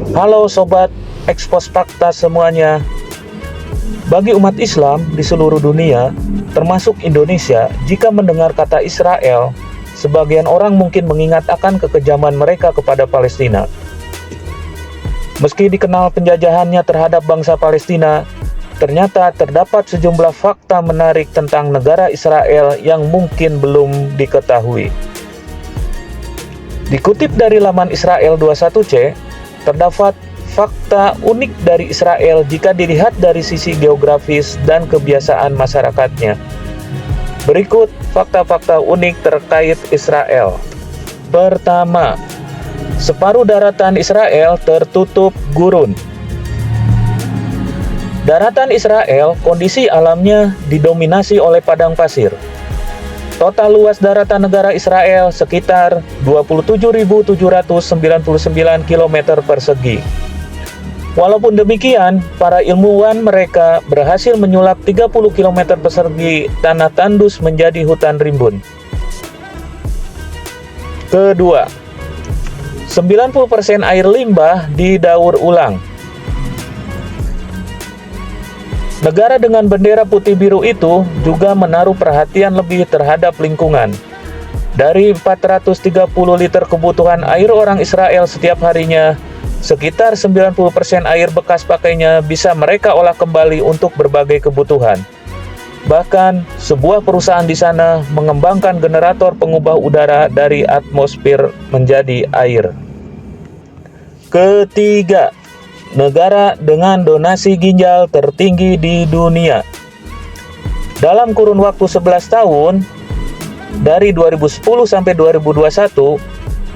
Halo Sobat Ekspos Fakta semuanya. Bagi umat Islam di seluruh dunia, termasuk Indonesia, jika mendengar kata Israel, sebagian orang mungkin mengingat akan kekejaman mereka kepada Palestina. Meski dikenal penjajahannya terhadap bangsa Palestina, ternyata terdapat sejumlah fakta menarik tentang negara Israel yang mungkin belum diketahui. Dikutip dari laman Israel 21C, terdapat fakta unik dari Israel jika dilihat dari sisi geografis dan kebiasaan masyarakatnya. Berikut fakta-fakta unik terkait Israel. Pertama, separuh daratan Israel tertutup gurun. Daratan Israel, kondisi alamnya didominasi oleh padang pasir. Total luas daratan negara Israel sekitar 27.799 km persegi. Walaupun demikian, para ilmuwan mereka berhasil menyulap 30 km persegi tanah tandus menjadi hutan rimbun. Kedua, 90% air limbah didaur ulang. Negara dengan bendera putih biru itu juga menaruh perhatian lebih terhadap lingkungan. Dari 430 liter kebutuhan air orang Israel setiap harinya, sekitar 90% air bekas pakainya bisa mereka olah kembali untuk berbagai kebutuhan. Bahkan, sebuah perusahaan di sana mengembangkan generator pengubah udara dari atmosfer menjadi air. Ketiga, negara dengan donasi ginjal tertinggi di dunia. Dalam kurun waktu 11 tahun, dari 2010 sampai 2021,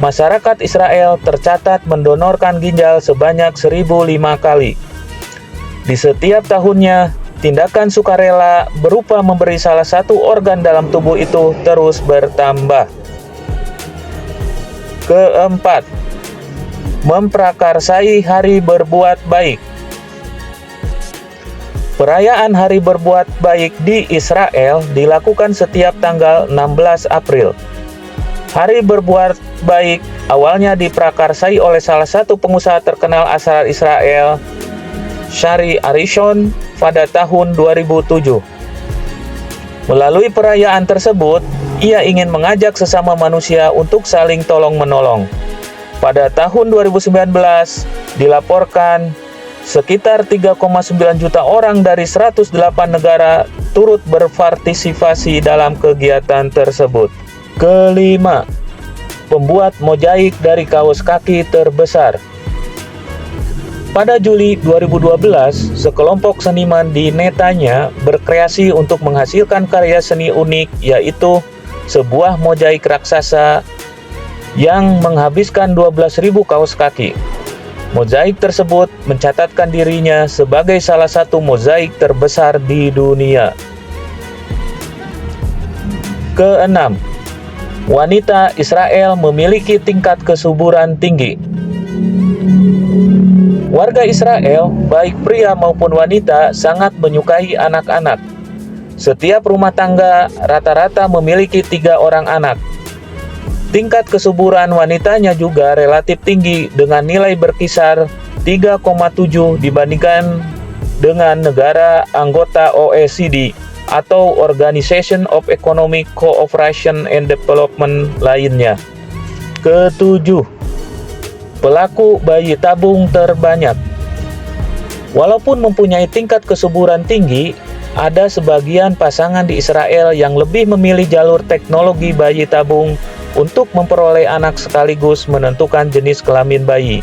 masyarakat Israel tercatat mendonorkan ginjal sebanyak 1.005 kali. Di setiap tahunnya, tindakan sukarela berupa memberi salah satu organ dalam tubuh itu terus bertambah. Keempat, memprakarsai Hari Berbuat Baik. Perayaan Hari Berbuat Baik di Israel dilakukan setiap tanggal 16 April. Hari Berbuat Baik awalnya diprakarsai oleh salah satu pengusaha terkenal asal Israel, Shari Arishon, pada tahun 2007. Melalui perayaan tersebut, ia ingin mengajak sesama manusia untuk saling tolong-menolong. Pada tahun 2019, dilaporkan sekitar 3,9 juta orang dari 108 negara turut berpartisipasi dalam kegiatan tersebut. Kelima, pembuat mozaik dari kaos kaki terbesar. Pada Juli 2012, sekelompok seniman di Netanya berkreasi untuk menghasilkan karya seni unik, yaitu sebuah mozaik raksasa yang menghabiskan 12.000 kaos kaki. Mozaik tersebut mencatatkan dirinya sebagai salah satu mozaik terbesar di dunia. Keenam, wanita Israel memiliki tingkat kesuburan tinggi. Warga Israel, baik pria maupun wanita, sangat menyukai anak-anak. Setiap rumah tangga rata-rata memiliki 3 orang anak. Tingkat kesuburan wanitanya juga relatif tinggi dengan nilai berkisar 3,7 dibandingkan dengan negara anggota OECD atau Organization of Economic Cooperation and Development lainnya. Ketujuh, pelaku bayi tabung terbanyak. Walaupun mempunyai tingkat kesuburan tinggi, ada sebagian pasangan di Israel yang lebih memilih jalur teknologi bayi tabung untuk memperoleh anak sekaligus menentukan jenis kelamin bayi.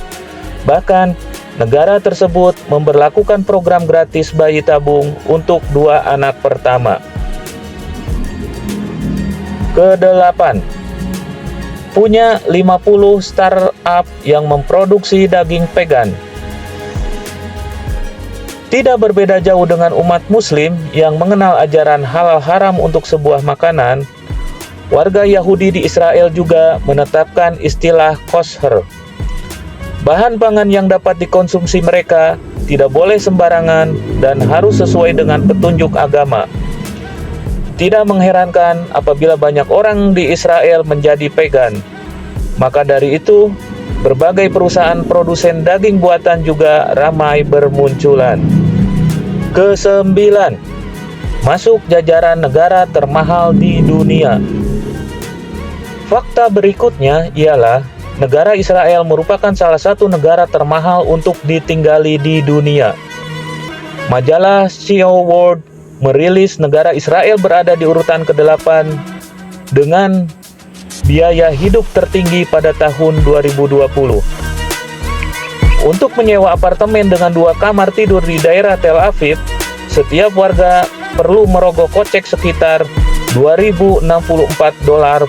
Bahkan, negara tersebut memberlakukan program gratis bayi tabung untuk 2 anak pertama. Kedelapan, punya 50 startup yang memproduksi daging vegan. Tidak berbeda jauh dengan umat muslim yang mengenal ajaran halal haram untuk sebuah makanan, warga Yahudi di Israel juga menetapkan istilah kosher. Bahan pangan yang dapat dikonsumsi mereka tidak boleh sembarangan dan harus sesuai dengan petunjuk agama. Tidak mengherankan apabila banyak orang di Israel menjadi vegan. Maka dari itu, Berbagai perusahaan produsen daging buatan juga ramai bermunculan. Kesembilan, masuk jajaran negara termahal di dunia. Fakta berikutnya ialah negara Israel merupakan salah satu negara termahal untuk ditinggali di dunia. Majalah CEO World merilis negara Israel berada di urutan ke-8 dengan biaya hidup tertinggi pada tahun 2020. Untuk menyewa apartemen dengan 2 kamar tidur di daerah Tel Aviv, setiap warga perlu merogoh kocek sekitar $2.064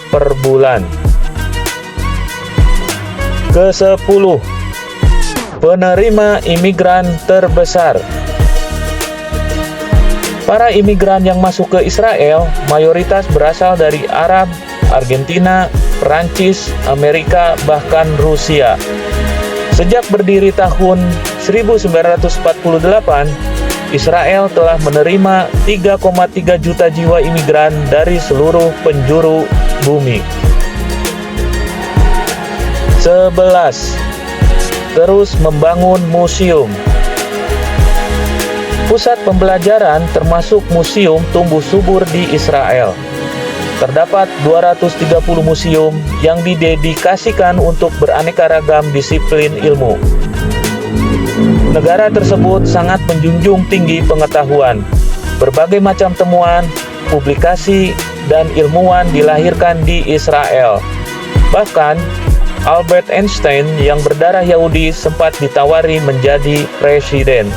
per bulan. Ke-10, penerima imigran terbesar. Para imigran yang masuk ke Israel mayoritas berasal dari Arab, Argentina, Perancis, Amerika, bahkan Rusia. Sejak berdiri tahun 1948, Israel telah menerima 3,3 juta jiwa imigran dari seluruh penjuru bumi. 11. Terus membangun museum. Pusat pembelajaran termasuk museum tumbuh subur di Israel. Terdapat 230 museum yang didedikasikan untuk beraneka ragam disiplin ilmu. Negara tersebut sangat menjunjung tinggi pengetahuan. Berbagai macam temuan, publikasi, dan ilmuwan dilahirkan di Israel. Bahkan, Albert Einstein yang berdarah Yahudi sempat ditawari menjadi presiden.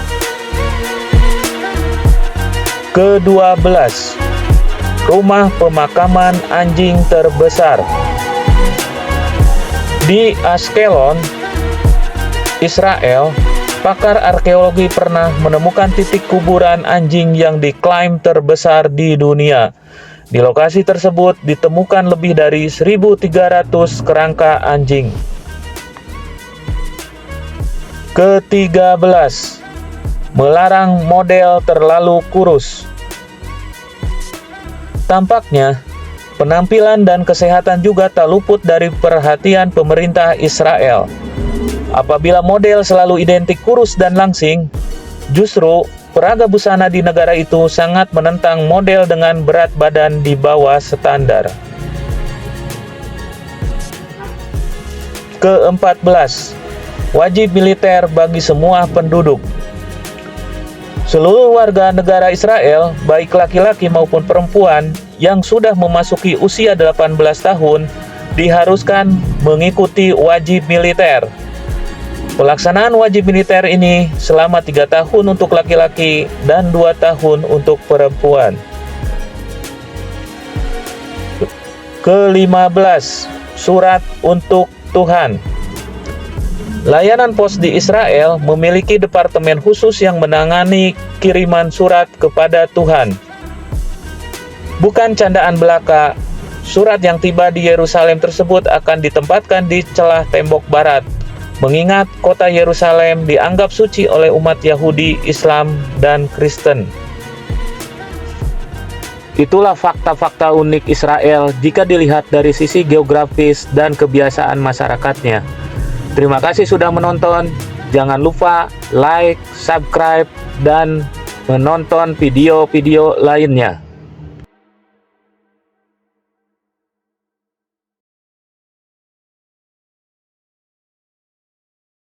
Ke-12, rumah pemakaman anjing terbesar. Di Ashkelon, Israel, pakar arkeologi pernah menemukan titik kuburan anjing yang diklaim terbesar di dunia. Di lokasi tersebut ditemukan lebih dari 1.300 kerangka anjing. Ke-13, melarang model terlalu kurus. Tampaknya, penampilan dan kesehatan juga tak luput dari perhatian pemerintah Israel. Apabila model selalu identik kurus dan langsing, justru peraga busana di negara itu sangat menentang model dengan berat badan di bawah standar. Ke-14, wajib militer bagi semua penduduk. Seluruh warga negara Israel, baik laki-laki maupun perempuan yang sudah memasuki usia 18 tahun, diharuskan mengikuti wajib militer. Pelaksanaan wajib militer ini selama 3 tahun untuk laki-laki dan 2 tahun untuk perempuan. Ke-15, surat untuk Tuhan. Layanan pos di Israel memiliki departemen khusus yang menangani kiriman surat kepada Tuhan. Bukan candaan belaka, surat yang tiba di Yerusalem tersebut akan ditempatkan di celah tembok barat, mengingat kota Yerusalem dianggap suci oleh umat Yahudi, Islam, dan Kristen. Itulah fakta-fakta unik Israel jika dilihat dari sisi geografis dan kebiasaan masyarakatnya. Terima kasih sudah menonton. Jangan lupa like, subscribe, dan menonton video-video lainnya.